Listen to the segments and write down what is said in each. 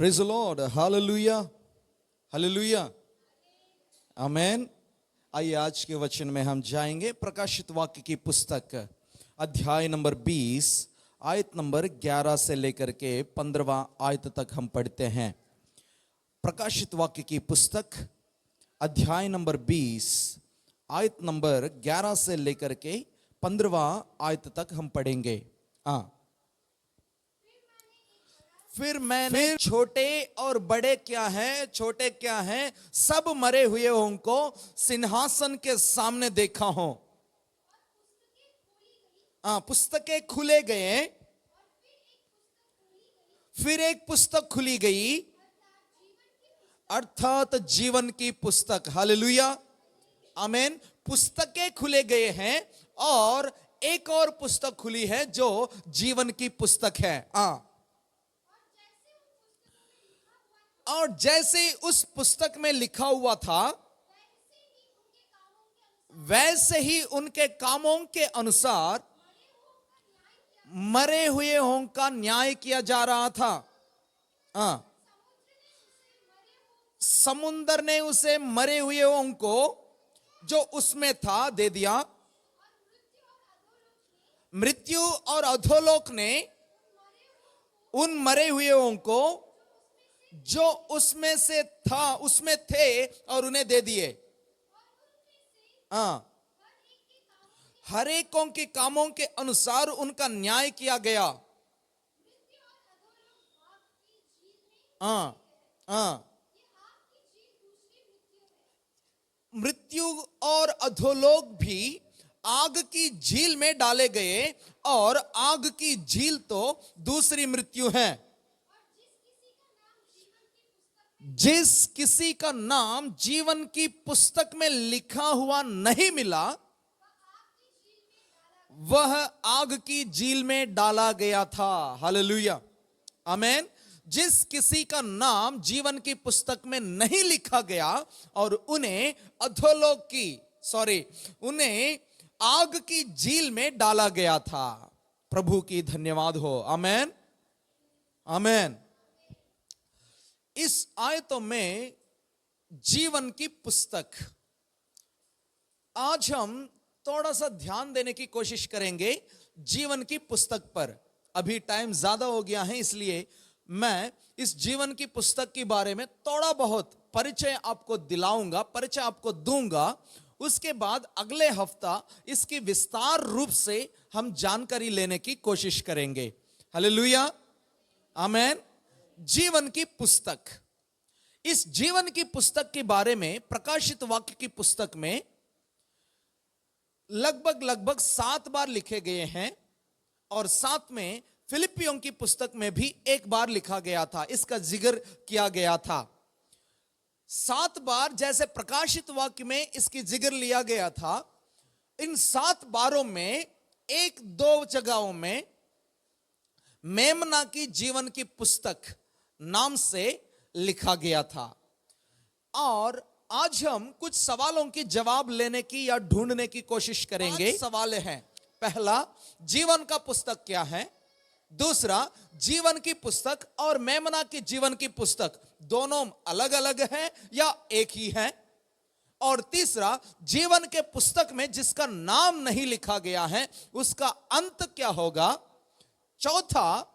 Praise the Lord, hallelujah, hallelujah, amen. आइए आज के वचन में हम जाएंगे। प्रकाशित वाक्य की पुस्तक अध्याय नंबर 20 आयत नंबर 11 से लेकर के 15वां आयत तक हम पढ़ते हैं। प्रकाशित वाक्य की पुस्तक अध्याय नंबर 20 आयत नंबर 11 से लेकर के 15वां आयत तक हम पढ़ेंगे। फिर मैंने छोटे और बड़े क्या हैं, छोटे क्या हैं, सब मरे हुए उनको सिंहासन के सामने देखा हो। पुस्तकें खुले गए, फिर एक पुस्तक खुली गई, अर्थात जीवन की पुस्तक। हालेलुया, आमेन। पुस्तकें खुले गए हैं और एक और पुस्तक खुली है जो जीवन की पुस्तक है। और जैसे उस पुस्तक में लिखा हुआ था वैसे ही उनके कामों के अनुसार मरे हुए का न्याय किया जा रहा था। समुद्र ने उसे मरे हुए को जो उसमें था दे दिया। मृत्यु और अधोलोक ने उन मरे हुए को जो उसमें से था उसमें थे और उन्हें दे दिए। हर एकों के कामों के अनुसार उनका न्याय किया गया। मृत्यु और अधोलोक भी आग की झील में डाले गए और आग की झील तो दूसरी मृत्यु है। जिस किसी का नाम जीवन की पुस्तक में लिखा हुआ नहीं मिला वह आग की झील में डाला गया था। हालेलुया, आमेन। जिस किसी का नाम जीवन की पुस्तक में नहीं लिखा गया और उन्हें अधोलोक की उन्हें आग की झील में डाला गया था। प्रभु की धन्यवाद हो, आमेन, आमेन। इस आयतों में जीवन की पुस्तक, आज हम थोड़ा सा ध्यान देने की कोशिश करेंगे जीवन की पुस्तक पर। अभी टाइम ज्यादा हो गया है इसलिए मैं इस जीवन की पुस्तक के बारे में थोड़ा बहुत परिचय आपको दिलाऊंगा, परिचय आपको दूंगा। उसके बाद अगले हफ्ता इसकी विस्तार रूप से हम जानकारी लेने की कोशिश करेंगे। हालेलुया, आमेन। जीवन की पुस्तक, इस जीवन की पुस्तक के बारे में प्रकाशित वाक्य की पुस्तक में लगभग 7 बार लिखे गए हैं और साथ में फिलिपियों की पुस्तक में भी एक बार लिखा गया था, इसका जिक्र किया गया था। 7 बार जैसे प्रकाशित वाक्य में इसकी जिक्र लिया गया था, इन 7 बारों में 1-2 जगहों में मेमना की जीवन की पुस्तक नाम से लिखा गया था। और आज हम कुछ सवालों की जवाब लेने की या ढूंढने की कोशिश करेंगे। सवाल हैं, पहला, जीवन का पुस्तक क्या है? दूसरा, जीवन की पुस्तक और मेमना की जीवन की पुस्तक दोनों अलग अलग हैं या एक ही है? और तीसरा, जीवन के पुस्तक में जिसका नाम नहीं लिखा गया है उसका अंत क्या होगा? चौथा,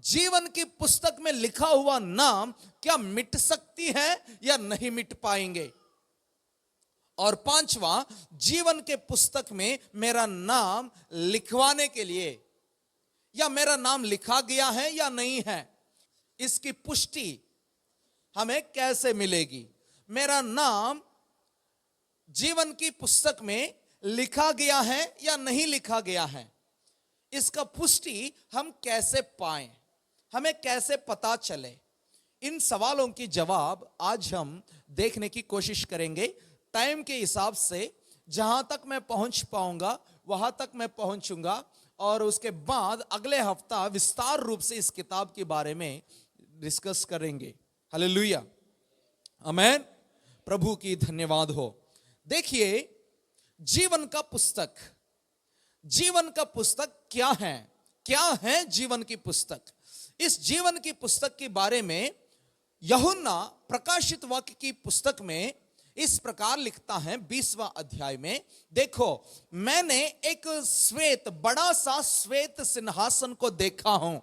जीवन की पुस्तक में लिखा हुआ नाम क्या मिट सकती है या नहीं मिट पाएंगे? और पांचवा, जीवन के पुस्तक में मेरा नाम लिखवाने के लिए या मेरा नाम लिखा गया है या नहीं है, इसकी पुष्टि हमें कैसे मिलेगी? मेरा नाम जीवन की पुस्तक में लिखा गया है या नहीं लिखा गया है, इसका पुष्टि हम कैसे पाएं, हमें कैसे पता चले? इन सवालों की जवाब आज हम देखने की कोशिश करेंगे। टाइम के हिसाब से जहां तक मैं पहुंच पाऊंगा वहां तक मैं पहुंचूंगा और उसके बाद अगले हफ्ता विस्तार रूप से इस किताब के बारे में डिस्कस करेंगे। हालेलुया, आमेन। प्रभु की धन्यवाद हो। देखिए, जीवन का पुस्तक, जीवन का पुस्तक क्या है? क्या है जीवन की पुस्तक? इस जीवन की पुस्तक के बारे में यूहन्ना प्रकाशित वाक्य की पुस्तक में इस प्रकार लिखता है 20वां अध्याय में, देखो मैंने एक श्वेत, बड़ा सा श्वेत सिंहासन को देखा हूं,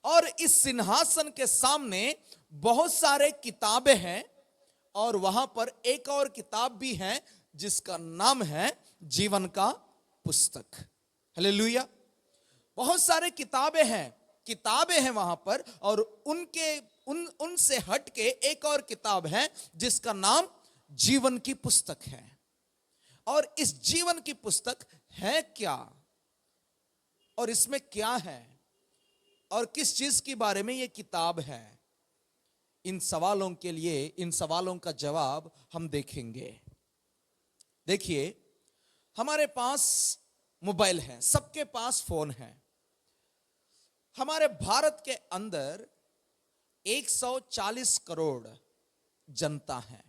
और इस सिंहासन के सामने बहुत सारे किताबें हैं, और वहां पर एक और किताब भी है जिसका नाम है जीवन का पुस्तक। हालेलुया। बहुत सारे किताबें हैं वहां पर, और उनसे हट के एक और किताब है जिसका नाम जीवन की पुस्तक है। और इस जीवन की पुस्तक है क्या, और इसमें क्या है, और किस चीज के बारे में यह किताब है, इन सवालों के लिए, इन सवालों का जवाब हम देखेंगे। देखिए, हमारे पास मोबाइल है, सबके पास फोन है। हमारे भारत के अंदर 140 करोड़ जनता है।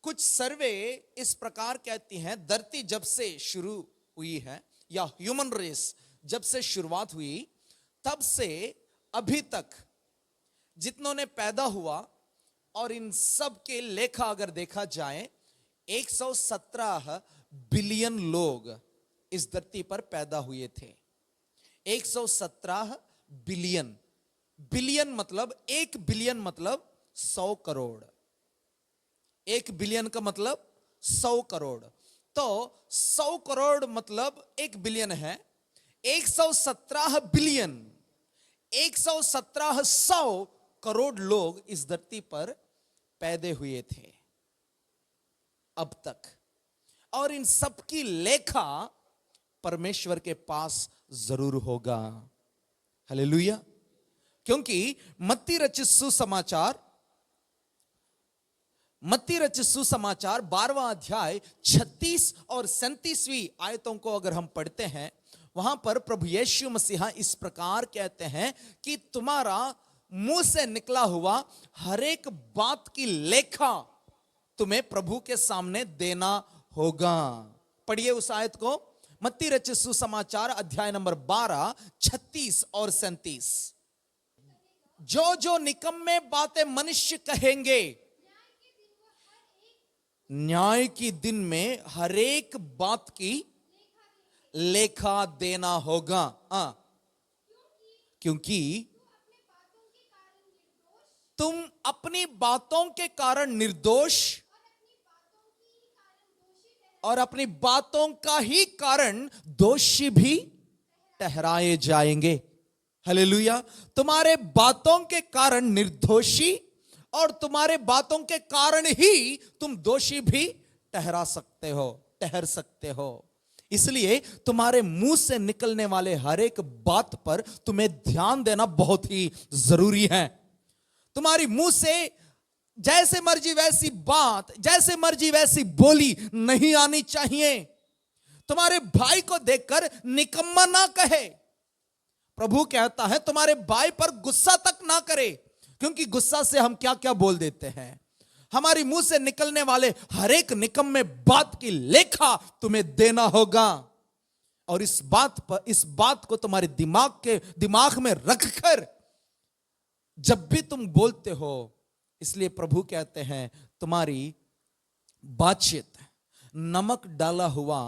कुछ सर्वे इस प्रकार कहती हैं, धरती जब से शुरू हुई है, या ह्यूमन रेस जब से शुरुआत हुई, तब से अभी तक जितनों ने पैदा हुआ, और इन सब के लेखा अगर देखा जाए, 117 बिलियन लोग इस धरती पर पैदा हुए थे। 117 बिलियन, बिलियन मतलब 1 बिलियन मतलब 100 करोड़। 1 बिलियन का मतलब 100 करोड़। तो 100 करोड़ मतलब 1 बिलियन है। 117 बिलियन, 117 करोड़ लोग इस धरती पर पैदा हुए थे अब तक, और इन सबकी लेखा परमेश्वर के पास जरूर होगा। हालेलुया। क्योंकि मत्ती रचित सुसमाचार 12वां अध्याय 36 और 37वीं आयतों को अगर हम पढ़ते हैं, वहां पर प्रभु यीशु मसीह इस प्रकार कहते हैं कि तुम्हारा मुंह से निकला हुआ हर एक बात की लेखा तुम्हें प्रभु के सामने देना होगा। पढ़िए उस आयत को, मत्ती रचित सुसमाचार अध्याय नंबर 12, 36 और 37। जो जो निकम्मे बातें मनुष्य कहेंगे, न्याय के दिन में हर एक बात की लेखा देना होगा। क्योंकि तुम अपनी बातों के कारण निर्दोष, और अपनी बातों का ही कारण दोषी भी ठहराए जाएंगे। हालेलुया। तुम्हारे बातों के कारण निर्दोषी, और तुम्हारे बातों के कारण ही तुम दोषी भी ठहर सकते हो। इसलिए तुम्हारे मुंह से निकलने वाले हर एक बात पर तुम्हें ध्यान देना बहुत ही जरूरी है। तुम्हारी मुंह से जैसे मर्जी वैसी बात, जैसे मर्जी वैसी बोली नहीं आनी चाहिए। तुम्हारे भाई को देखकर निकम्मा ना कहे। प्रभु कहता है तुम्हारे भाई पर गुस्सा तक ना करे, क्योंकि गुस्सा से हम क्या क्या बोल देते हैं। हमारी मुंह से निकलने वाले हर एक निकम्मे बात की लेखा तुम्हें देना होगा, और इस बात को तुम्हारे दिमाग में रखकर जब भी तुम बोलते हो, इसलिए प्रभु कहते हैं तुम्हारी बातचीत नमक डाला हुआ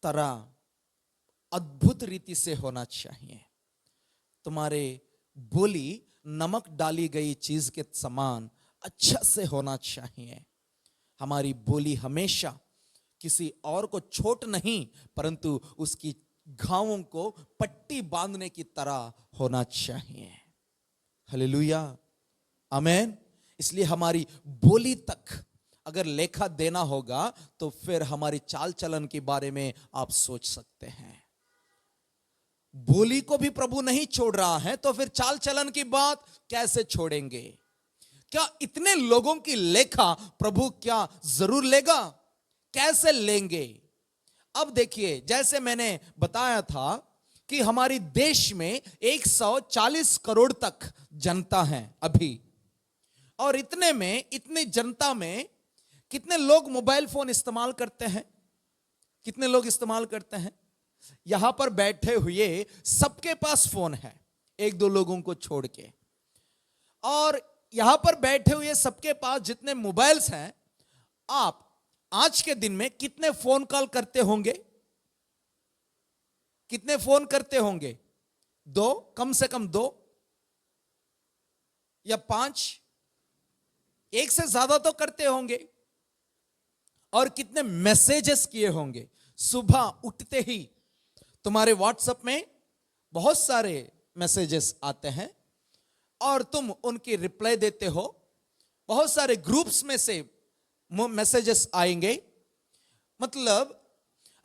तरह अद्भुत रीति से होना चाहिए। तुम्हारे बोली नमक डाली गई चीज के समान अच्छा से होना चाहिए। हमारी बोली हमेशा किसी और को चोट नहीं, परंतु उसकी घावों को पट्टी बांधने की तरह होना चाहिए। हालेलुया, आमेन। इसलिए हमारी बोली तक अगर लेखा देना होगा, तो फिर हमारी चाल चलन के बारे में आप सोच सकते हैं। बोली को भी प्रभु नहीं छोड़ रहा है, तो फिर चाल चलन की बात कैसे छोड़ेंगे? क्या इतने लोगों की लेखा प्रभु क्या जरूर लेगा? कैसे लेंगे? अब देखिए, जैसे मैंने बताया था कि हमारी देश में 140 करोड़ तक जनता है अभी, और इतनी जनता में कितने लोग मोबाइल फोन इस्तेमाल करते हैं? कितने लोग इस्तेमाल करते हैं? यहां पर बैठे हुए सबके पास फोन है, एक दो लोगों को छोड़ के। और यहां पर बैठे हुए सबके पास जितने मोबाइल्स हैं, आप आज के दिन में कितने फोन कॉल करते होंगे? कितने फोन करते होंगे? 2, कम से कम 2 या 5, एक से ज्यादा तो करते होंगे। और कितने मैसेजेस किए होंगे? सुबह उठते ही तुम्हारे व्हाट्सएप में बहुत सारे मैसेजेस आते हैं और तुम उनकी रिप्लाई देते हो। बहुत सारे ग्रुप्स में से मैसेजेस आएंगे। मतलब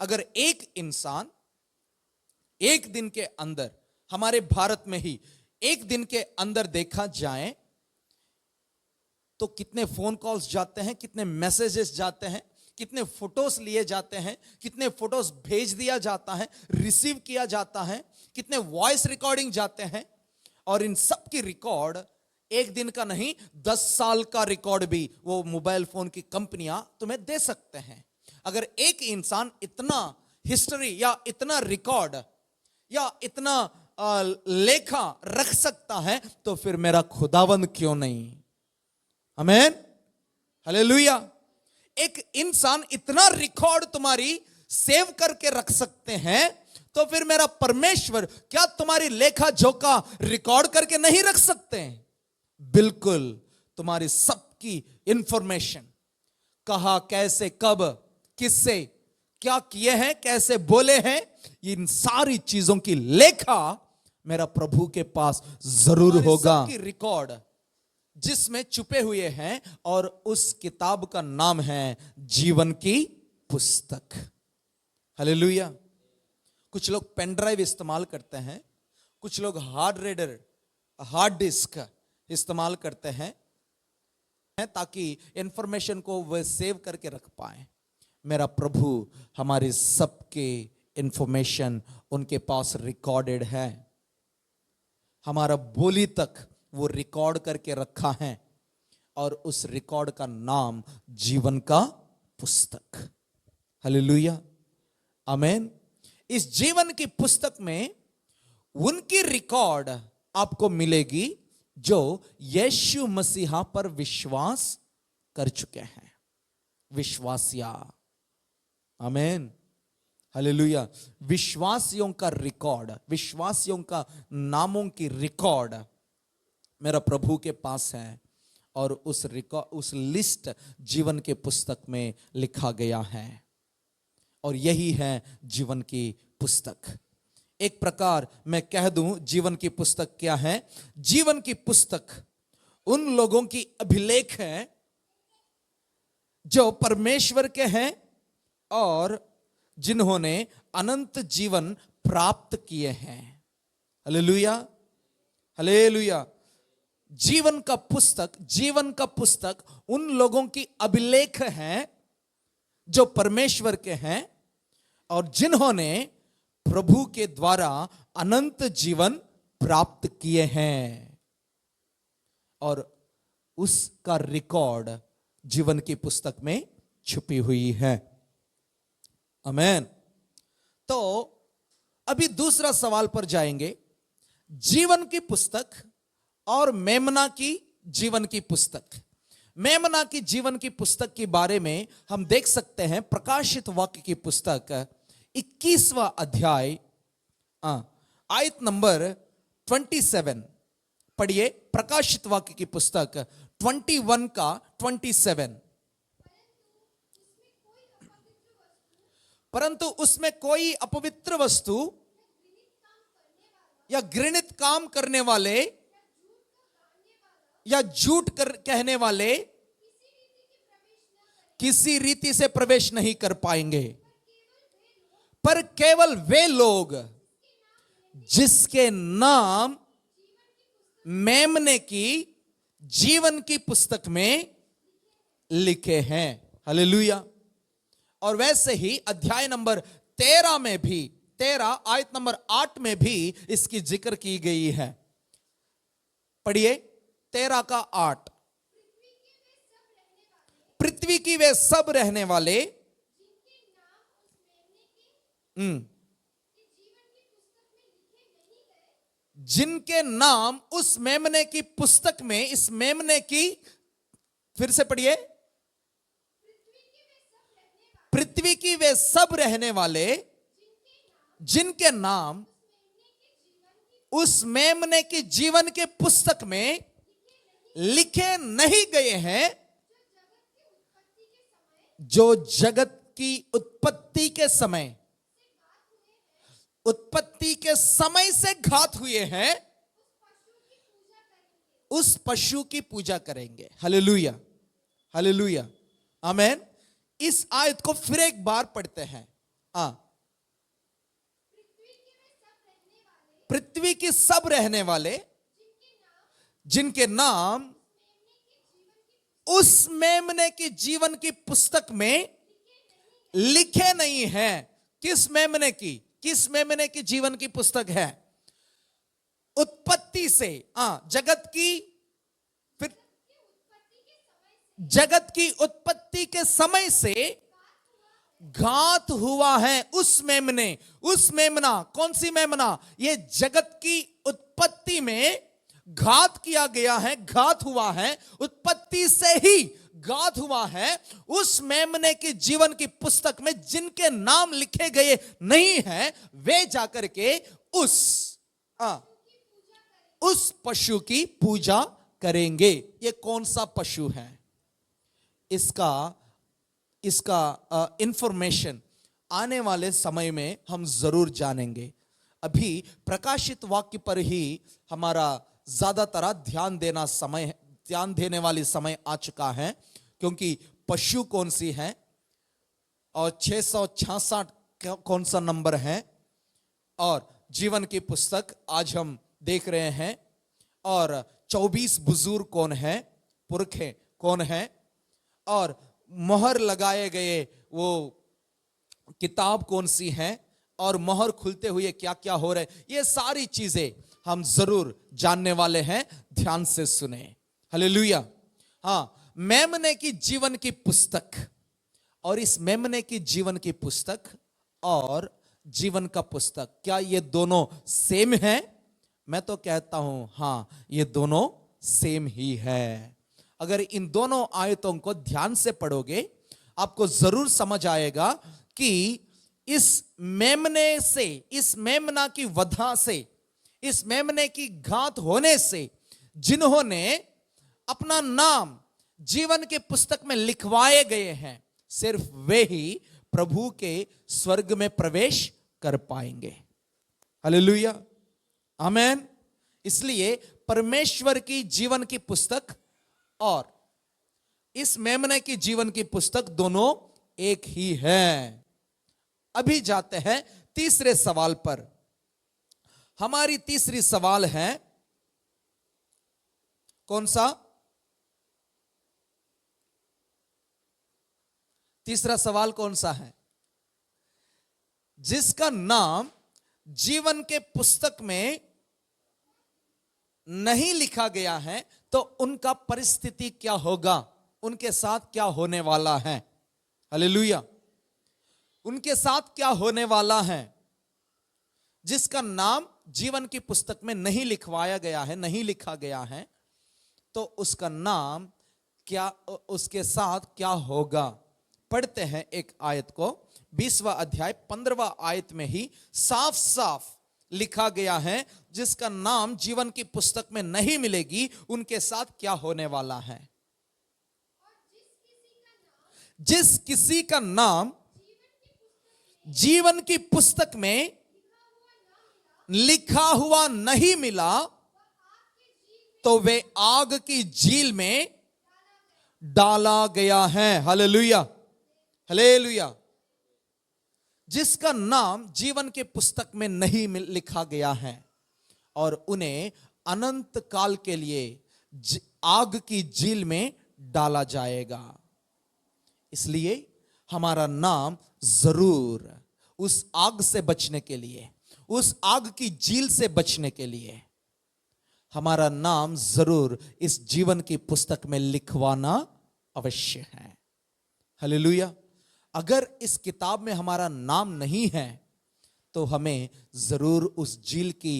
अगर एक इंसान एक दिन के अंदर, हमारे भारत में ही एक दिन के अंदर देखा जाए तो कितने फोन कॉल्स जाते हैं, कितने मैसेजेस जाते हैं, कितने फोटोज लिए जाते हैं, कितने फोटोज भेज दिया जाता है, रिसीव किया जाता है, कितने वॉइस रिकॉर्डिंग जाते हैं। और इन सब की रिकॉर्ड एक दिन का नहीं, 10 साल का रिकॉर्ड भी वो मोबाइल फोन की कंपनियां तुम्हें दे सकते हैं। अगर एक इंसान इतना हिस्ट्री या इतना रिकॉर्ड या इतना लेखा रख सकता है तो फिर मेरा खुदावंद क्यों नहीं? आमीन, हालेलुया। एक इंसान इतना रिकॉर्ड तुम्हारी सेव करके रख सकते हैं तो फिर मेरा परमेश्वर क्या तुम्हारी लेखा जोखा रिकॉर्ड करके नहीं रख सकते? बिल्कुल, तुम्हारी सबकी इंफॉर्मेशन, कहा, कैसे, कब, किससे क्या किए हैं, कैसे बोले हैं, इन सारी चीजों की लेखा मेरा प्रभु के पास जरूर होगा। सबकी रिकॉर्ड जिसमें छुपे हुए हैं और उस किताब का नाम है जीवन की पुस्तक। हालेलुया। कुछ लोग पेन ड्राइव इस्तेमाल करते हैं, कुछ लोग हार्ड रीडर, हार्ड डिस्क इस्तेमाल करते हैं ताकि इंफॉर्मेशन को वह सेव करके रख पाए। मेरा प्रभु हमारे सबके इंफॉर्मेशन उनके पास रिकॉर्डेड है। हमारा बोली तक वो रिकॉर्ड करके रखा है और उस रिकॉर्ड का नाम जीवन का पुस्तक। हालेलुया, आमीन। इस जीवन की पुस्तक में उनकी रिकॉर्ड आपको मिलेगी जो यीशु मसीहा पर विश्वास कर चुके हैं, विश्वासिया। आमीन, हालेलुया। विश्वासियों का रिकॉर्ड, विश्वासियों का नामों की रिकॉर्ड मेरा प्रभु के पास है और उस रिकॉर्ड, उस लिस्ट जीवन के पुस्तक में लिखा गया है और यही है जीवन की पुस्तक। एक प्रकार मैं कह दूं जीवन की पुस्तक क्या है? जीवन की पुस्तक उन लोगों की अभिलेख है जो परमेश्वर के हैं और जिन्होंने अनंत जीवन प्राप्त किए हैं। Hallelujah, hallelujah. जीवन का पुस्तक, जीवन का पुस्तक उन लोगों की अभिलेख है जो परमेश्वर के हैं और जिन्होंने प्रभु के द्वारा अनंत जीवन प्राप्त किए हैं और उसका रिकॉर्ड जीवन की पुस्तक में छुपी हुई है। आमीन। तो अभी दूसरा सवाल पर जाएंगे। जीवन की पुस्तक और मेमना की जीवन की पुस्तक। मेमना की जीवन की पुस्तक के बारे में हम देख सकते हैं प्रकाशित वाक्य की पुस्तक 21वां अध्याय आयत नंबर 27 पढ़िए। प्रकाशित वाक्य की पुस्तक 21 का 27। परंतु उसमें कोई अपवित्र वस्तु या घृणित काम करने वाले या झूठ कहने वाले किसी रीति से प्रवेश नहीं कर पाएंगे, पर केवल वे लोग जिसके नाम मेमने की जीवन की पुस्तक में लिखे हैं। हालेलुया। और वैसे ही अध्याय नंबर 13 में भी, 13 आयत नंबर 8 में भी इसकी जिक्र की गई है। पढ़िए 13 का 8। पृथ्वी की वे सब रहने वाले जिनके नाम उस मेमने की पुस्तक में, इस मेमने की, फिर से पढ़िए, पृथ्वी की वे सब रहने वाले जिनके नाम उस मेमने की जीवन के पुस्तक में लिखे नहीं गए हैं, जो जगत की उत्पत्ति के समय, उत्पत्ति के समय से घात हुए हैं, उस पशु की पूजा करेंगे। हालेलुया, हालेलुया, आमेन। इस आयत को फिर एक बार पढ़ते हैं। पृथ्वी की सब रहने वाले जिनके नाम उस मेमने की जीवन की पुस्तक में लिखे नहीं हैं। किस मेमने की? किस मेमने की जीवन की पुस्तक है? उत्पत्ति से, जगत की, फिर जगत की उत्पत्ति के समय से घात हुआ है उस मेमने। उस मेमना, कौन सी मेमना? ये जगत की उत्पत्ति में घात किया गया है, घात हुआ है, उत्पत्ति से ही घात हुआ है। उस मेमने की जीवन की पुस्तक में जिनके नाम लिखे गए नहीं हैं, वे जाकर के उस पशु की पूजा करेंगे। ये कौन सा पशु है? इसका इंफॉर्मेशन आने वाले समय में हम जरूर जानेंगे। अभी प्रकाशित वाक्य पर ही हमारा ज्यादातर ध्यान देने वाली समय आ चुका है, क्योंकि पशु कौन सी है और 666 कौन सा नंबर है, और जीवन की पुस्तक आज हम देख रहे हैं, और 24 बुजुर्ग कौन है, पुरखे कौन है, और मोहर लगाए गए वो किताब कौन सी है, और मोहर खुलते हुए क्या क्या हो रहा है, ये सारी चीजें हम जरूर जानने वाले हैं। ध्यान से सुने। हालेलुया। मेमने की जीवन की पुस्तक, और इस मेमने की जीवन की पुस्तक और जीवन का पुस्तक, क्या ये दोनों सेम है? मैं तो कहता हूं ये दोनों सेम ही है। अगर इन दोनों आयतों को ध्यान से पढ़ोगे, आपको जरूर समझ आएगा कि इस मेमने से, इस मेमना की वधा से, इस मेमने की घात होने से जिन्होंने अपना नाम जीवन के पुस्तक में लिखवाए गए हैं, सिर्फ वे ही प्रभु के स्वर्ग में प्रवेश कर पाएंगे। हालेलुया, आमेन। इसलिए परमेश्वर की जीवन की पुस्तक और इस मेमने की जीवन की पुस्तक दोनों एक ही है। अभी जाते हैं तीसरे सवाल पर। हमारी तीसरी सवाल है, कौन सा? तीसरा सवाल कौन सा है? जिसका नाम जीवन के पुस्तक में नहीं लिखा गया है, तो उनका परिस्थिति क्या होगा, उनके साथ क्या होने वाला है? हालेलुया, उनके साथ क्या होने वाला है? जिसका नाम जीवन की पुस्तक में नहीं लिखवाया गया है, नहीं लिखा गया है, तो उसका नाम क्या, उसके साथ क्या होगा? पढ़ते हैं एक आयत को। 20वां अध्याय 15वां आयत में ही साफ साफ लिखा गया है, जिसका नाम जीवन की पुस्तक में नहीं मिलेगी, उनके साथ क्या होने वाला है। जिस किसी का नाम जीवन की पुस्तक में लिखा हुआ नहीं मिला, तो वे आग की झील में डाला गया है। Hallelujah, hallelujah. जिसका नाम जीवन के पुस्तक में नहीं लिखा गया है, और उन्हें अनंत काल के लिए आग की झील में डाला जाएगा। इसलिए हमारा नाम जरूर उस आग से बचने के लिए, उस आग की झील से बचने के लिए, हमारा नाम जरूर इस जीवन की पुस्तक में लिखवाना अवश्य है। हालेलुया। अगर इस किताब में हमारा नाम नहीं है, तो हमें जरूर उस झील की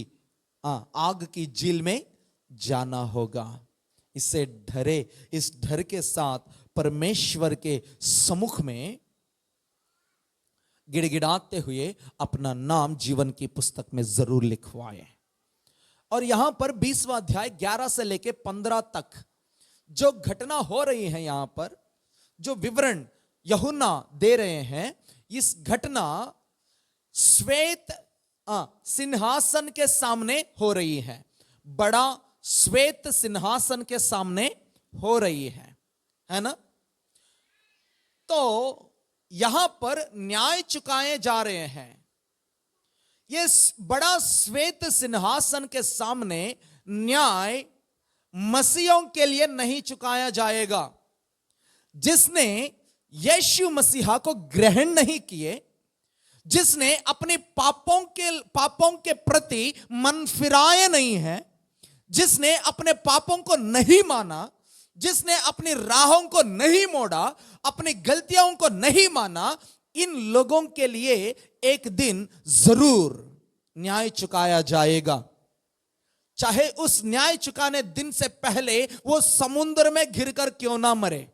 आग की झील में जाना होगा। इससे डरे, इस डर के साथ परमेश्वर के सम्मुख में गिड़गिड़ाते हुए अपना नाम जीवन की पुस्तक में जरूर लिखवाए। और यहां पर 20वां अध्याय 11 से लेके 15 तक जो घटना हो रही है, यहां पर जो विवरण यूहन्ना दे रहे हैं, इस घटना श्वेत सिंहासन के सामने हो रही है। बड़ा श्वेत सिंहासन के सामने हो रही है ना। तो यहां पर न्याय चुकाए जा रहे हैं। ये बड़ा श्वेत सिंहासन के सामने न्याय मसीहों के लिए नहीं चुकाया जाएगा। जिसने यीशु मसीहा को ग्रहण नहीं किए, जिसने अपने पापों के प्रति मन फिराए नहीं है, जिसने अपने पापों को नहीं माना, जिसने अपनी राहों को नहीं मोड़ा, अपनी गलतियों को नहीं माना, इन लोगों के लिए एक दिन जरूर न्याय चुकाया जाएगा। चाहे उस न्याय चुकाने दिन से पहले वो समुद्र में घिरकर क्यों ना मरे,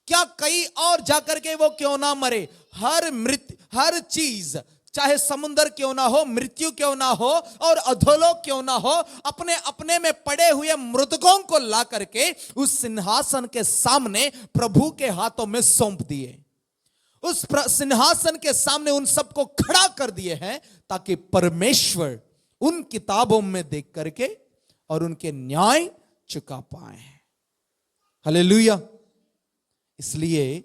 क्या कहीं और जाकर के वो क्यों ना मरे, हर चीज, चाहे समुद्र क्यों ना हो, मृत्यु क्यों ना हो और अधोलोक क्यों ना हो, अपने अपने में पड़े हुए मृतकों को ला करके उस सिंहासन के सामने प्रभु के हाथों में सौंप दिए। उस सिंहासन के सामने उन सबको खड़ा कर दिए हैं, ताकि परमेश्वर उन किताबों में देख करके और उनके न्याय चुका पाए। हालेलुया। इसलिए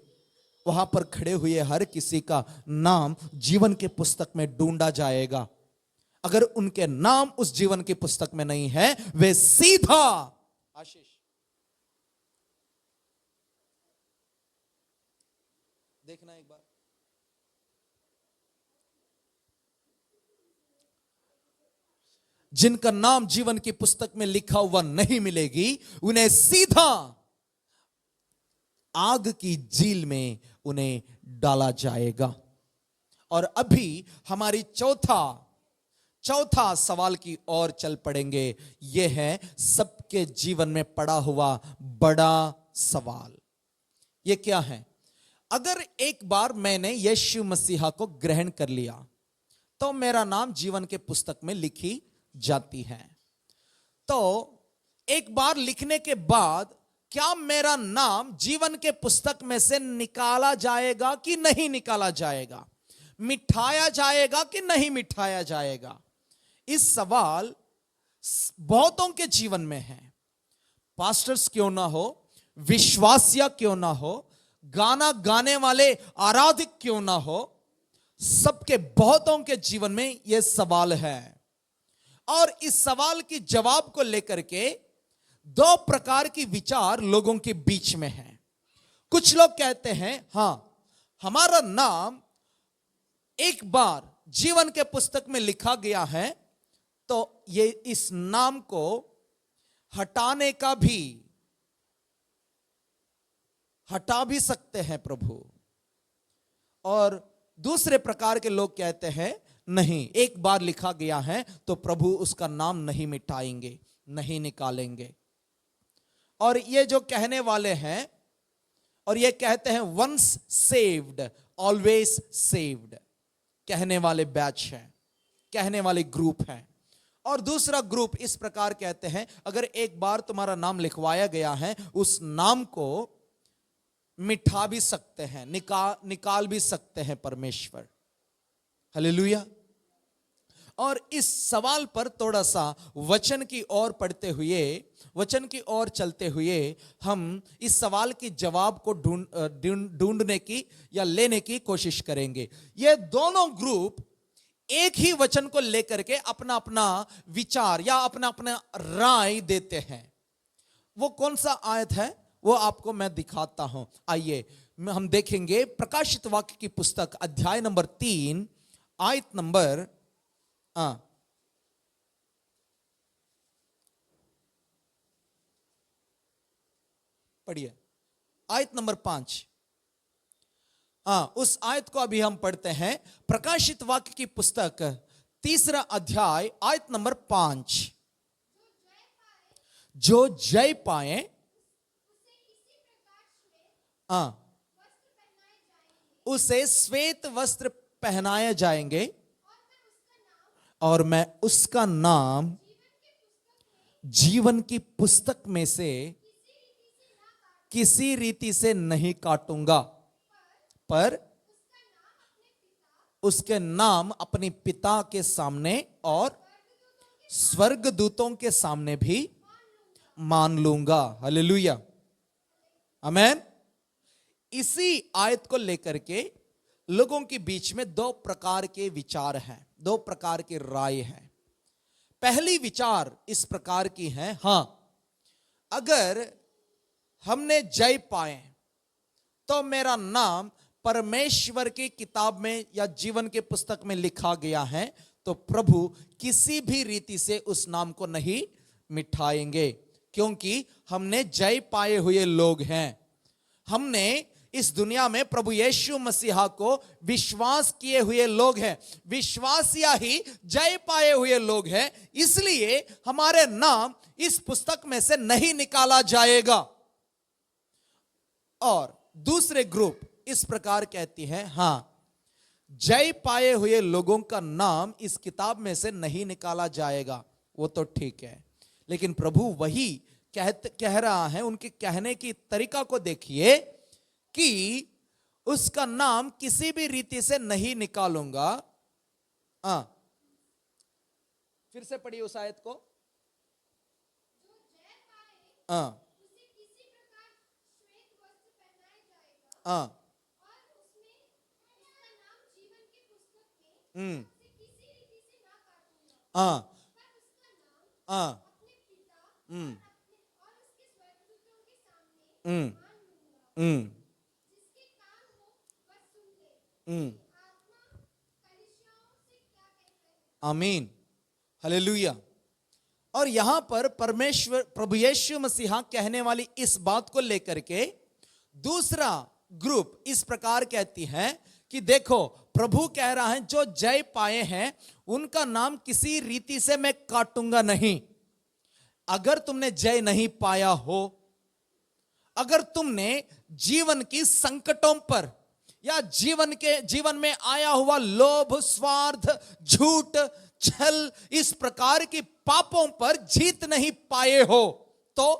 वहां पर खड़े हुए हर किसी का नाम जीवन की पुस्तक में ढूंढा जाएगा। अगर उनके नाम उस जीवन की पुस्तक में नहीं है, वे सीधा, आशीष देखना एक बार, जिनका नाम जीवन की पुस्तक में लिखा हुआ नहीं मिलेगी, उन्हें सीधा आग की झील में उन्हें डाला जाएगा। और अभी हमारी चौथा सवाल की ओर चल पड़ेंगे। यह है सबके जीवन में पड़ा हुआ बड़ा सवाल। यह क्या है? अगर एक बार मैंने यीशु मसीहा को ग्रहण कर लिया तो मेरा नाम जीवन के पुस्तक में लिखी जाती है। तो एक बार लिखने के बाद क्या मेरा नाम जीवन के पुस्तक में से निकाला जाएगा कि नहीं निकाला जाएगा, मिटाया जाएगा कि नहीं मिटाया जाएगा? इस सवाल बहुतों के जीवन में है। पास्टर्स क्यों ना हो, विश्वासिया क्यों ना हो, गाना गाने वाले आराधक क्यों ना हो, सबके बहुतों के जीवन में यह सवाल है। और इस सवाल की जवाब को लेकर के दो प्रकार की विचार लोगों के बीच में है। कुछ लोग कहते हैं हां, हमारा नाम एक बार जीवन के पुस्तक में लिखा गया है, तो ये इस नाम को हटाने का भी हटा भी सकते हैं प्रभु। और दूसरे प्रकार के लोग कहते हैं नहीं, एक बार लिखा गया है तो प्रभु उसका नाम नहीं मिटाएंगे, नहीं निकालेंगे। और ये जो कहने वाले हैं और ये कहते हैं वंस सेव्ड ऑलवेज सेव्ड, कहने वाले बैच हैं, कहने वाले ग्रुप हैं। और दूसरा ग्रुप इस प्रकार कहते हैं अगर एक बार तुम्हारा नाम लिखवाया गया है, उस नाम को मिटा भी सकते हैं, निकाल भी सकते हैं परमेश्वर। हालेलुया। और इस सवाल पर थोड़ा सा वचन की ओर पढ़ते हुए, वचन की ओर चलते हुए हम इस सवाल की जवाब को ढूंढने की या लेने की कोशिश करेंगे। ये दोनों ग्रुप एक ही वचन को लेकर के अपना अपना विचार या अपना अपना राय देते हैं। वो कौन सा आयत है वो आपको मैं दिखाता हूं। आइए हम देखेंगे प्रकाशित वाक्य की पुस्तक अध्याय नंबर 3 आयत नंबर पढ़िए, आयत नंबर 5। उस आयत को अभी हम पढ़ते हैं। प्रकाशित वाक्य की पुस्तक 3 अध्याय आयत नंबर 5, जो जय पाए उसे श्वेत वस्त्र पहनाए जाएंगे और मैं उसका नाम जीवन की पुस्तक में से किसी रीति से नहीं काटूंगा, पर उसके नाम अपने पिता के सामने और स्वर्गदूतों के सामने भी मान लूंगा। हालेलुया, आमेन। इसी आयत को लेकर के लोगों के बीच में 2 प्रकार के विचार हैं, 2 प्रकार की राय हैं। पहली विचार इस प्रकार की है, हां, अगर हमने जय पाए तो मेरा नाम परमेश्वर की किताब में या जीवन के पुस्तक में लिखा गया है, तो प्रभु किसी भी रीति से उस नाम को नहीं मिटाएंगे, क्योंकि हमने जय पाए हुए लोग हैं। हमने इस दुनिया में प्रभु यीशु मसीहा को विश्वास किए हुए लोग हैं, विश्वासिया ही जय पाए हुए लोग हैं, इसलिए हमारे नाम इस पुस्तक में से नहीं निकाला जाएगा। और दूसरे ग्रुप इस प्रकार कहती है, हां, जय पाए हुए लोगों का नाम इस किताब में से नहीं निकाला जाएगा, वो तो ठीक है, लेकिन प्रभु वही कह रहा है, उनके कहने की तरीका को देखिए कि उसका नाम किसी भी रीति से नहीं निकालूंगा। फिर से पढ़िए उस आयत को। आमीन, हालेलुया। और यहां पर परमेश्वर प्रभु यीशु मसीहा कहने वाली इस बात को लेकर के दूसरा ग्रुप इस प्रकार कहती है कि देखो, प्रभु कह रहा है जो जय पाए हैं उनका नाम किसी रीति से मैं काटूंगा नहीं। अगर तुमने जय नहीं पाया हो, अगर तुमने जीवन की संकटों पर या जीवन में आया हुआ लोभ, स्वार्थ, झूठ, छल, इस प्रकार की पापों पर जीत नहीं पाए हो, तो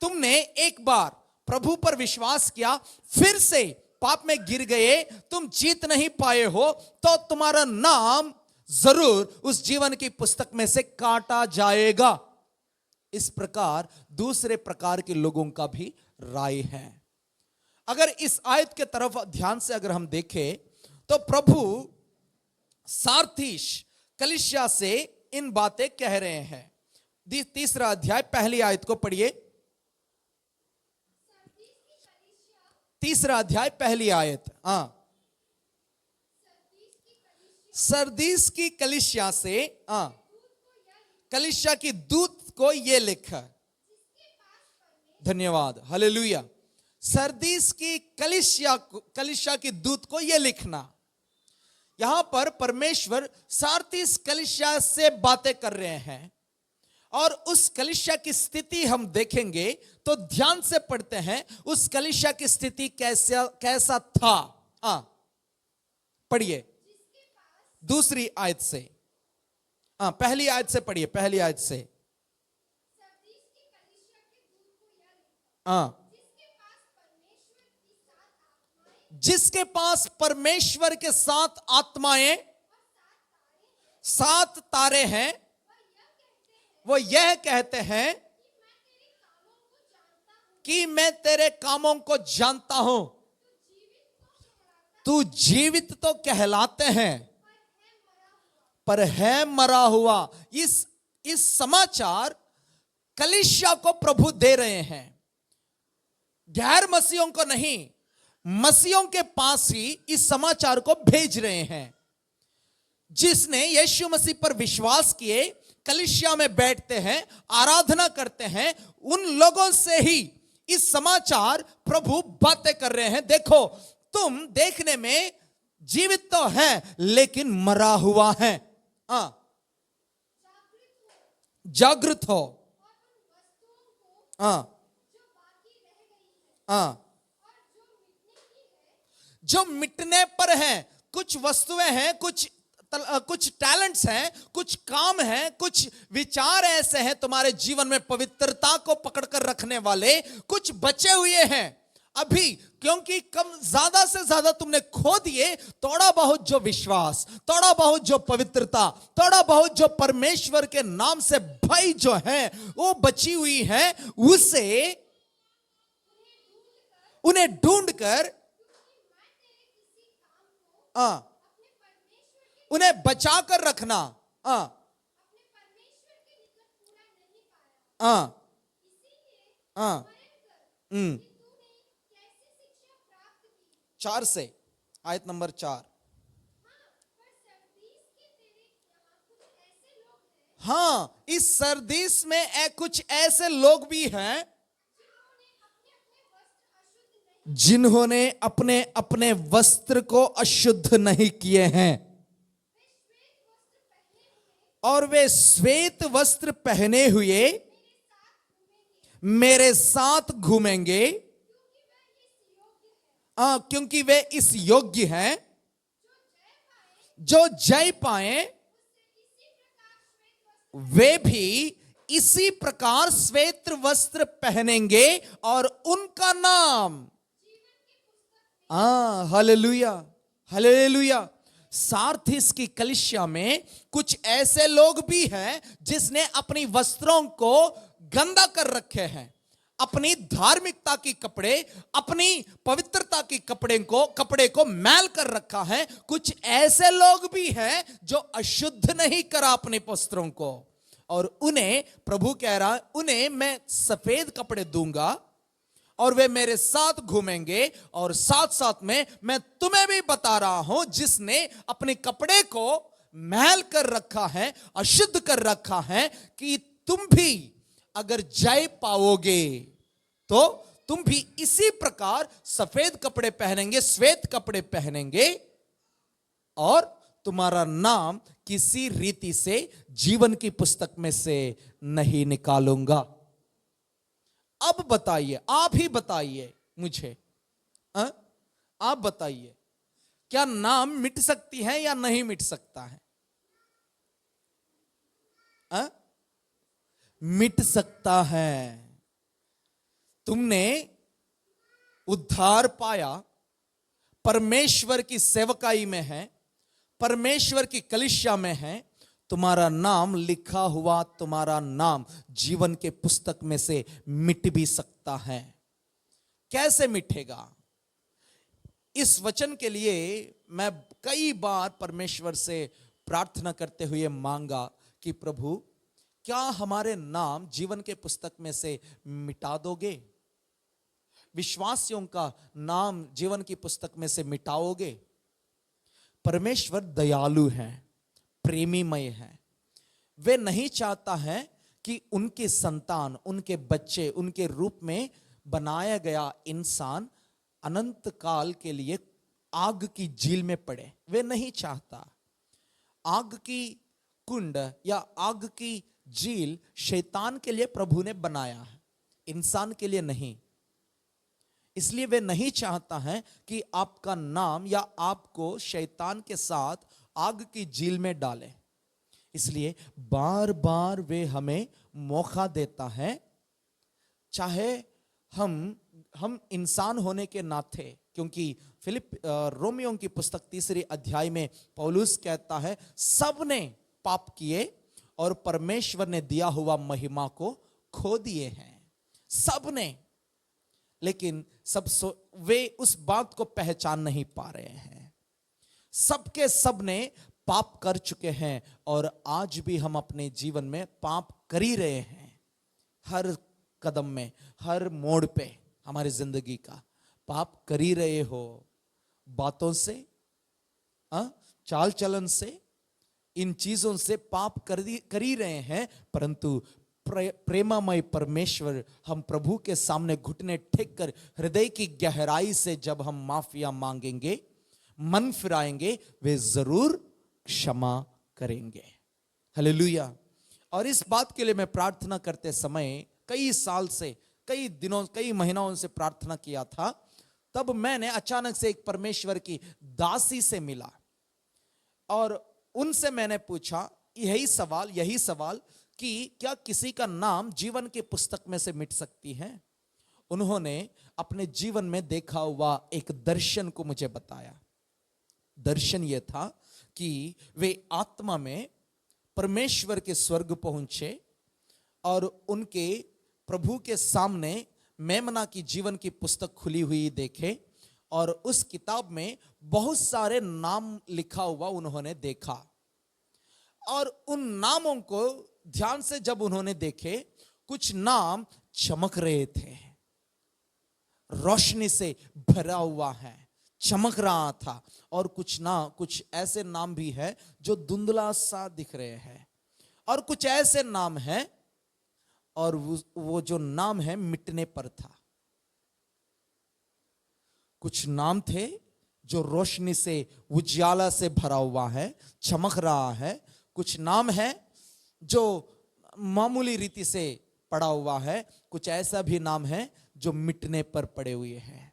तुमने एक बार प्रभु पर विश्वास किया, फिर से पाप में गिर गए, तुम जीत नहीं पाए हो, तो तुम्हारा नाम जरूर उस जीवन की पुस्तक में से काटा जाएगा। इस प्रकार दूसरे प्रकार के लोगों का भी राय है। अगर इस आयत के तरफ ध्यान से अगर हम देखें तो प्रभु सार्थीश कलीसिया से इन बातें कह रहे हैं। 3 अध्याय पहली आयत को पढ़िए। 3 अध्याय पहली आयत। सरदीस की कलीसिया से, कलीसिया की दूत को ये लिखा। धन्यवाद, हालेलुया। सरदीस की कलीसिया की दूत को यह लिखना। यहां पर परमेश्वर सार्थीस कलीसिया से बातें कर रहे हैं और उस कलीसिया की स्थिति हम देखेंगे तो ध्यान से पढ़ते हैं उस कलीसिया की स्थिति कैसा था। पढ़िए दूसरी आयत से, पहली आयत से पढ़िए, पहली आयत से। जिसके पास परमेश्वर के 7 आत्माएं, 7 तारे हैं, वो यह कहते हैं कि मैं तेरे कामों को जानता हूं, तू जीवित तो कहलाते हैं पर है मरा हुआ। इस समाचार कलीसिया को प्रभु दे रहे हैं, गैर मसीहों को नहीं, मसीहों के पास ही इस समाचार को भेज रहे हैं। जिसने यीशु मसीह पर विश्वास किए, कलीसिया में बैठते हैं, आराधना करते हैं, उन लोगों से ही इस समाचार प्रभु बातें कर रहे हैं। देखो, तुम देखने में जीवित तो है लेकिन मरा हुआ है, हाँ, जागृत हो। हाँ, हाँ, जो मिटने पर है, कुछ वस्तुएं हैं, कुछ टैलेंट्स हैं, कुछ काम हैं, कुछ विचार ऐसे हैं तुम्हारे जीवन में पवित्रता को पकड़कर रखने वाले, कुछ बचे हुए हैं अभी, क्योंकि कम ज्यादा से ज्यादा तुमने खो दिए। थोड़ा बहुत जो विश्वास, थोड़ा बहुत जो पवित्रता, थोड़ा बहुत जो परमेश्वर के नाम से भय जो है वो बची हुई है, उसे उन्हें ढूंढकर उन्हें बचा कर रखना। चार से, आयत नंबर 4। हाँ, इस सरदीस में कुछ ऐसे लोग भी हैं जिन्होंने अपने अपने वस्त्र को अशुद्ध नहीं किए हैं, और वे श्वेत वस्त्र पहने हुए मेरे साथ घूमेंगे, क्योंकि वे इस योग्य हैं, जो जय पाए वे भी इसी प्रकार श्वेत वस्त्र पहनेंगे, और उनका नाम, हालेलुया, हालेलुया। सार्थिस की कलीसिया में कुछ ऐसे लोग भी हैं जिसने अपनी वस्त्रों को गंदा कर रखे हैं, अपनी धार्मिकता की कपड़े, अपनी पवित्रता की कपड़े को मैल कर रखा है। कुछ ऐसे लोग भी हैं जो अशुद्ध नहीं करा अपने वस्त्रों को, और उन्हें प्रभु कह रहा है, उन्हें मैं सफेद कपड़े दूंगा और वे मेरे साथ घूमेंगे। और साथ साथ में मैं तुम्हें भी बता रहा हूं, जिसने अपने कपड़े को मैल कर रखा है, अशुद्ध कर रखा है, कि तुम भी अगर जय पाओगे तो तुम भी इसी प्रकार सफेद कपड़े पहनेंगे, श्वेत कपड़े पहनेंगे, और तुम्हारा नाम किसी रीति से जीवन की पुस्तक में से नहीं निकालूंगा। अब बताइए, आप ही बताइए मुझे, आप बताइए, क्या नाम मिट सकती है या नहीं मिट सकता है? मिट सकता है। तुमने उद्धार पाया, परमेश्वर की सेवकाई में है, परमेश्वर की कलीसिया में है, तुम्हारा नाम लिखा हुआ, तुम्हारा नाम जीवन के पुस्तक में से मिट भी सकता है। कैसे मिटेगा? इस वचन के लिए मैं कई बार परमेश्वर से प्रार्थना करते हुए मांगा कि प्रभु, क्या हमारे नाम जीवन के पुस्तक में से मिटा दोगे? विश्वासियों का नाम जीवन की पुस्तक में से मिटाओगे? परमेश्वर दयालु है, प्रेमीमय है। वे नहीं चाहता है कि उनके संतान, उनके बच्चे, उनके रूप में बनाया गया इंसान अनंत काल के लिए आग की झील में पड़े। वे नहीं चाहता। आग की कुंड या आग की झील शैतान के लिए प्रभु ने बनाया है, इंसान के लिए नहीं। इसलिए वे नहीं चाहता है कि आपका नाम या आपको शैतान के साथ आग की झील में डालें। इसलिए बार बार वे हमें मौका देता है, चाहे हम इंसान होने के नाते, क्योंकि रोमियों की पुस्तक 3 अध्याय में पौलुस कहता है, सबने पाप किए और परमेश्वर ने दिया हुआ महिमा को खो दिए हैं। सबने, लेकिन वे उस बात को पहचान नहीं पा रहे हैं। सबके सब ने पाप कर चुके हैं, और आज भी हम अपने जीवन में पाप कर ही रहे हैं। हर कदम में, हर मोड़ पे हमारी जिंदगी का पाप कर ही रहे हो। बातों से, चाल चलन से, इन चीजों से पाप कर ही रहे हैं। परंतु प्रेमामय परमेश्वर, हम प्रभु के सामने घुटने टेक कर हृदय की गहराई से जब हम माफिया मांगेंगे, मन फिराएंगे, वे जरूर क्षमा करेंगे। हालेलुया। और इस बात के लिए मैं प्रार्थना करते समय कई साल से, कई दिनों, कई महीनों से प्रार्थना किया था। तब मैंने अचानक से एक परमेश्वर की दासी से मिला और उनसे मैंने पूछा यही सवाल कि क्या किसी का नाम जीवन की पुस्तक में से मिट सकती है। उन्होंने अपने जीवन में देखा हुआ एक दर्शन को मुझे बताया। दर्शन यह था कि वे आत्मा में परमेश्वर के स्वर्ग पहुंचे और उनके प्रभु के सामने मेमना की जीवन की पुस्तक खुली हुई देखे और उस किताब में बहुत सारे नाम लिखा हुआ उन्होंने देखा। और उन नामों को ध्यान से जब उन्होंने देखे, कुछ नाम चमक रहे थे, रोशनी से भरा हुआ है, चमक रहा था। और कुछ ऐसे नाम भी है जो धुंधला सा दिख रहे हैं, और कुछ ऐसे नाम हैं और वो जो नाम है मिटने पर था। कुछ नाम थे जो रोशनी से, उजाला से भरा हुआ है, चमक रहा है। कुछ नाम है जो मामूली रीति से पड़ा हुआ है। कुछ ऐसा भी नाम है जो मिटने पर पड़े हुए हैं।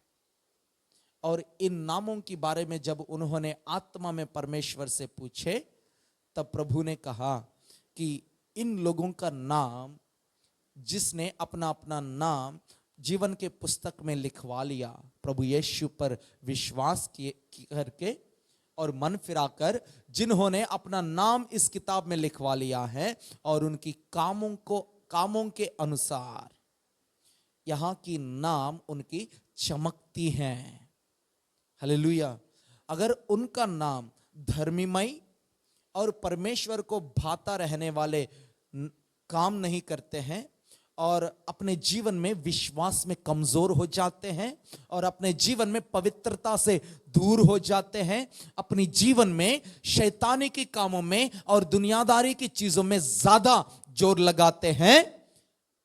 और इन नामों के बारे में जब उन्होंने आत्मा में परमेश्वर से पूछे, तब प्रभु ने कहा कि इन लोगों का नाम, जिसने अपना अपना नाम जीवन के पुस्तक में लिखवा लिया, प्रभु यीशु पर विश्वास करके और मन फिराकर, जिन्होंने अपना नाम इस किताब में लिखवा लिया है और उनकी कामों के अनुसार यहां की नाम उनकी चमकती हैं। हालेलुया। अगर उनका नाम धर्मीमय और परमेश्वर को भाता रहने वाले काम नहीं करते हैं और अपने जीवन में विश्वास में कमजोर हो जाते हैं और अपने जीवन में पवित्रता से दूर हो जाते हैं, अपनी जीवन में शैतानी के कामों में और दुनियादारी की चीजों में ज्यादा जोर लगाते हैं,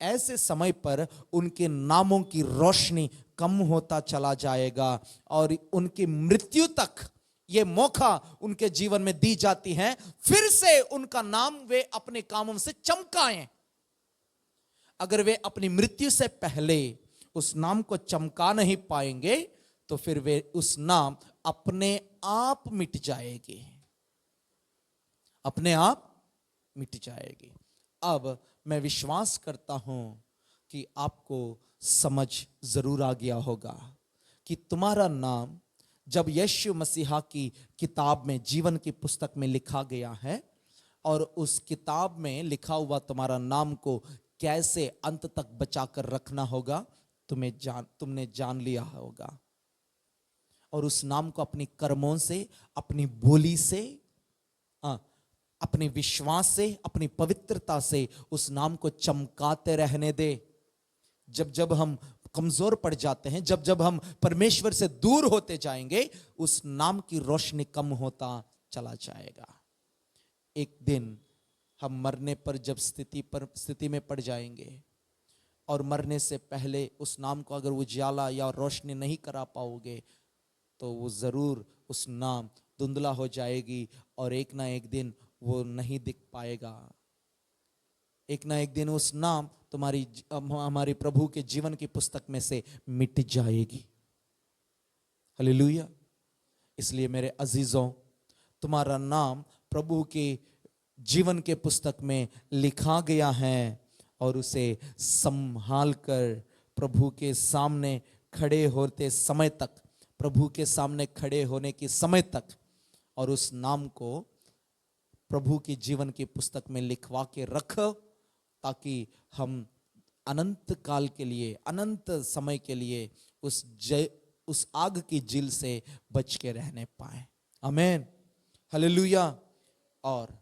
ऐसे समय पर उनके नामों की रोशनी कम होता चला जाएगा और उनकी मृत्यु तक ये मौका उनके जीवन में दी जाती है फिर से उनका नाम वे अपने कामों से चमकाएं। अगर वे अपनी मृत्यु से पहले उस नाम को चमका नहीं पाएंगे तो फिर वे उस नाम अपने आप मिट जाएगी, अपने आप मिट जाएगी। अब मैं विश्वास करता हूं कि आपको समझ जरूर आ गया होगा कि तुम्हारा नाम जब यीशु मसीहा की किताब में, जीवन की पुस्तक में लिखा गया है और उस किताब में लिखा हुआ तुम्हारा नाम को कैसे अंत तक बचाकर रखना होगा तुमने जान लिया होगा। और उस नाम को अपनी कर्मों से, अपनी बोली से, अपने विश्वास से, अपनी पवित्रता से उस नाम को चमकाते रहने दे। जब जब हम कमजोर पड़ जाते हैं, जब जब हम परमेश्वर से दूर होते जाएंगे, उस नाम की रोशनी कम होता चला जाएगा। एक दिन हम मरने पर जब स्थिति में पड़ जाएंगे और मरने से पहले उस नाम को अगर उजाला या रोशनी नहीं करा पाओगे तो वो जरूर उस नाम धुंधला हो जाएगी और एक ना एक दिन वो नहीं दिख पाएगा। एक ना एक दिन उस नाम हमारे प्रभु के जीवन की पुस्तक में से मिट जाएगी। हालेलुया। इसलिए मेरे अजीजों, तुम्हारा नाम प्रभु के जीवन के पुस्तक में लिखा गया है और उसे संभाल कर प्रभु के सामने खड़े होते समय तक, प्रभु के सामने खड़े होने के समय तक, और उस नाम को प्रभु की जीवन की पुस्तक में लिखवा के रखो ताकि हम अनंत काल के लिए, अनंत समय के लिए उस आग की झील से बच के रहने पाए। आमीन, हालेलुया। और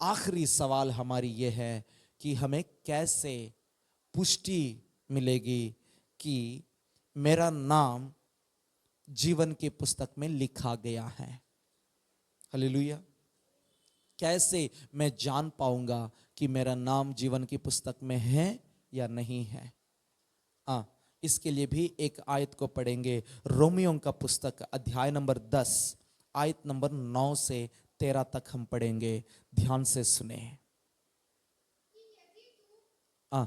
आखिरी सवाल हमारी ये है कि हमें कैसे पुष्टि मिलेगी कि मेरा नाम जीवन की पुस्तक में लिखा गया है। हालेलुया। कैसे मैं जान पाऊंगा कि मेरा नाम जीवन की पुस्तक में है या नहीं है? इसके लिए भी एक आयत को पढ़ेंगे। रोमियों का पुस्तक अध्याय नंबर 10 आयत नंबर 9 से 13 तक हम पढ़ेंगे। ध्यान से सुने। आ,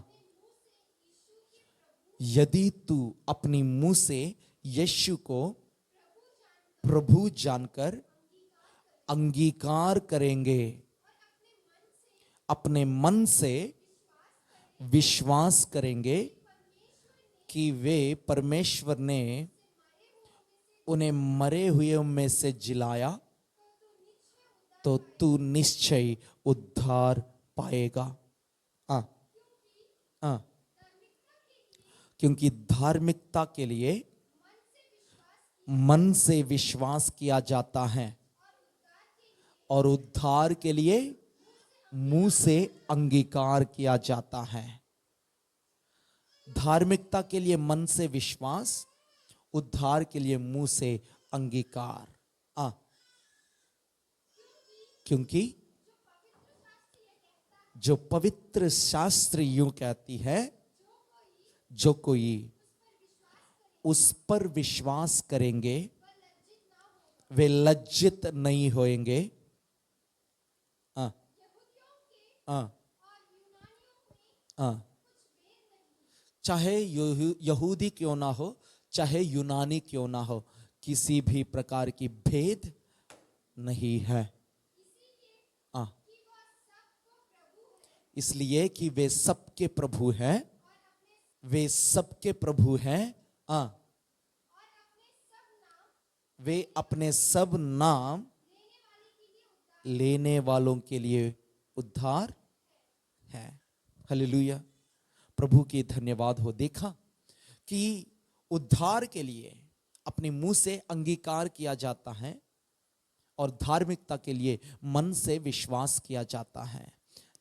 यदि तू अपनी मुंह से यीशु को प्रभु जानकर अंगीकार करेंगे, अपने मन से विश्वास करेंगे कि वे परमेश्वर ने उन्हें मरे हुए में से जिलाया, तो तू निश्चय उद्धार पाएगा। क्योंकि धार्मिकता के लिए मन से विश्वास किया जाता है और उद्धार के लिए मुंह से अंगीकार किया जाता है। धार्मिकता के लिए मन से विश्वास, उद्धार के लिए मुंह से अंगीकार। क्योंकि जो पवित्र शास्त्र यूं कहती है, जो कोई उस पर विश्वास करेंगे वे लज्जित नहीं होएंगे। चाहे यहूदी क्यों ना हो, चाहे यूनानी क्यों ना हो, किसी भी प्रकार की भेद नहीं है। इसलिए कि वे सबके प्रभु हैं, वे सबके प्रभु हैं। वे अपने सब नाम लेने वालों के लिए उद्धार है। हालेलुया, प्रभु की धन्यवाद हो। देखा कि उद्धार के लिए अपने मुंह से अंगीकार किया जाता है और धार्मिकता के लिए मन से विश्वास किया जाता है।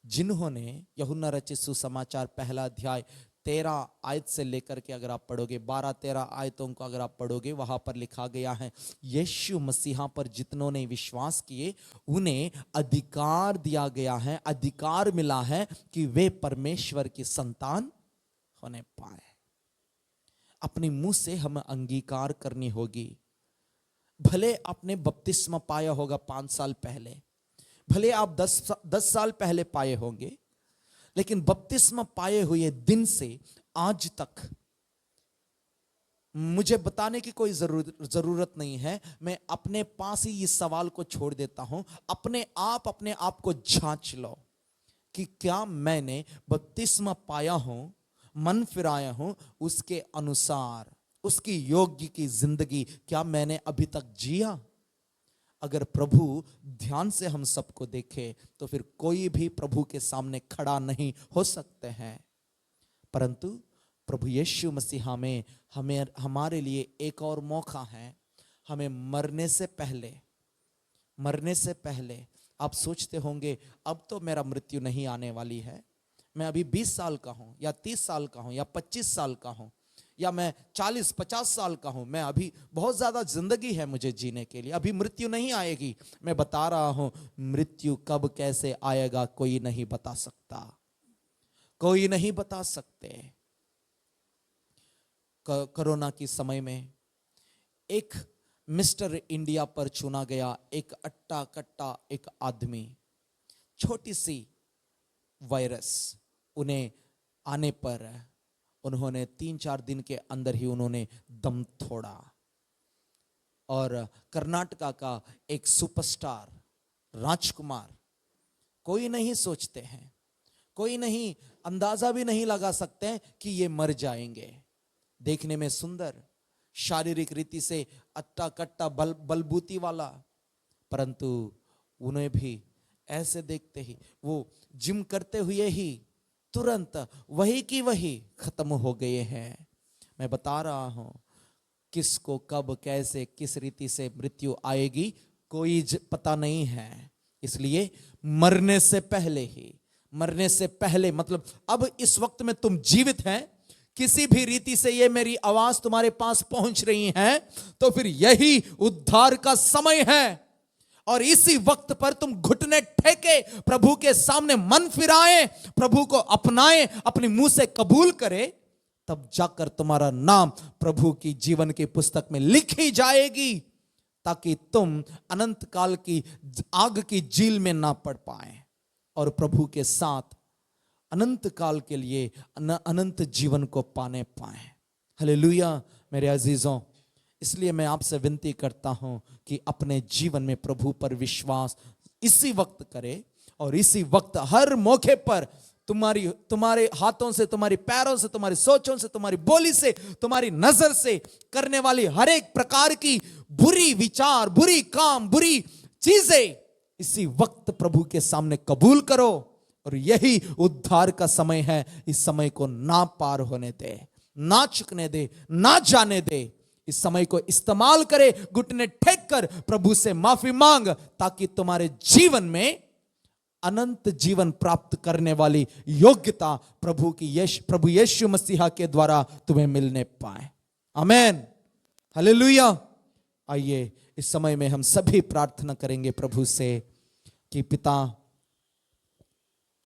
जिन्होंने यूहन्ना रचित सुसमाचार पहला अध्याय 13 आयत से लेकर के अगर आप पढ़ोगे 12-13 आयतों को अगर आप पढ़ोगे, वहां पर लिखा गया है, यीशु मसीहा पर जितनों ने विश्वास किए उन्हें अधिकार दिया गया है, अधिकार मिला है कि वे परमेश्वर की संतान होने पाए। अपने मुंह से हमें अंगीकार करनी होगी। भले आपने बपतिस्मा पाया होगा 5 साल पहले, भले आप 10 साल पहले पाए होंगे, लेकिन बपतिस्मा पाए हुए दिन से आज तक मुझे बताने की कोई जरूरत नहीं है। मैं अपने पास ही इस सवाल को छोड़ देता हूं। अपने आप को जांच लो कि क्या मैंने बपतिस्मा पाया हूं, मन फिराया हूं, उसके अनुसार उसकी योग्य की जिंदगी क्या मैंने अभी तक जिया। अगर प्रभु ध्यान से हम सबको देखे तो फिर कोई भी प्रभु के सामने खड़ा नहीं हो सकते हैं। परंतु प्रभु यीशु मसीहा में हमारे लिए एक और मौका है। हमें मरने से पहले आप सोचते होंगे अब तो मेरा मृत्यु नहीं आने वाली है, मैं अभी 20 साल का हूं या 30 साल का हूं या 25 साल का हूं या मैं 40-50 साल का हूं, मैं अभी बहुत ज्यादा जिंदगी है मुझे जीने के लिए, अभी मृत्यु नहीं आएगी। मैं बता रहा हूं, मृत्यु कब कैसे आएगा कोई नहीं बता सकता, कोई नहीं बता सकते। कोरोना के समय में एक मिस्टर इंडिया पर चुना गया एक अट्टा कट्टा एक आदमी, छोटी सी वायरस उन्हें आने पर उन्होंने 3-4 दिन के अंदर ही उन्होंने दम तोड़ा। और कर्नाटका का एक सुपरस्टार राजकुमार, कोई नहीं सोचते हैं, कोई नहीं अंदाजा भी नहीं लगा सकते हैं कि ये मर जाएंगे। देखने में सुंदर, शारीरिक रीति से अट्टा कट्टा बलबूती वाला, परंतु उन्हें भी ऐसे देखते ही वो जिम करते हुए ही तुरंत वही की वही खत्म हो गए हैं। मैं बता रहा हूं, किसको कब कैसे किस रीति से मृत्यु आएगी कोई पता नहीं है। इसलिए मरने से पहले मतलब अब इस वक्त में तुम जीवित हैं, किसी भी रीति से ये मेरी आवाज तुम्हारे पास पहुंच रही है, तो फिर यही उद्धार का समय है। और इसी वक्त पर तुम घुटने टेके प्रभु के सामने मन फिराएं, प्रभु को अपनाएं, अपने मुंह से कबूल करें, तब जाकर तुम्हारा नाम प्रभु की जीवन की पुस्तक में लिखी जाएगी, ताकि तुम अनंत काल की आग की झील में ना पड़ पाए और प्रभु के साथ अनंत काल के लिए अनंत जीवन को पाने पाए। हालेलुया मेरे अजीजों, इसलिए मैं आपसे विनती करता हूं कि अपने जीवन में प्रभु पर विश्वास इसी वक्त करे, और इसी वक्त हर मौके पर तुम्हारे हाथों से, तुम्हारी पैरों से, तुम्हारी सोचों से, तुम्हारी बोली से, तुम्हारी नजर से करने वाली हर एक प्रकार की बुरी विचार, बुरी काम, बुरी चीजें इसी वक्त प्रभु के सामने कबूल करो, और यही उद्धार का समय है। इस समय को ना पार होने दे, ना चुकने दे, ना जाने दे। इस समय को इस्तेमाल करे, घुटने टेक कर प्रभु से माफी मांग, ताकि तुम्हारे जीवन में अनंत जीवन प्राप्त करने वाली योग्यता प्रभु यीशु मसीहा के द्वारा तुम्हें मिलने पाए। आमेन, हालेलुया। आइए इस समय में हम सभी प्रार्थना करेंगे प्रभु से कि पिता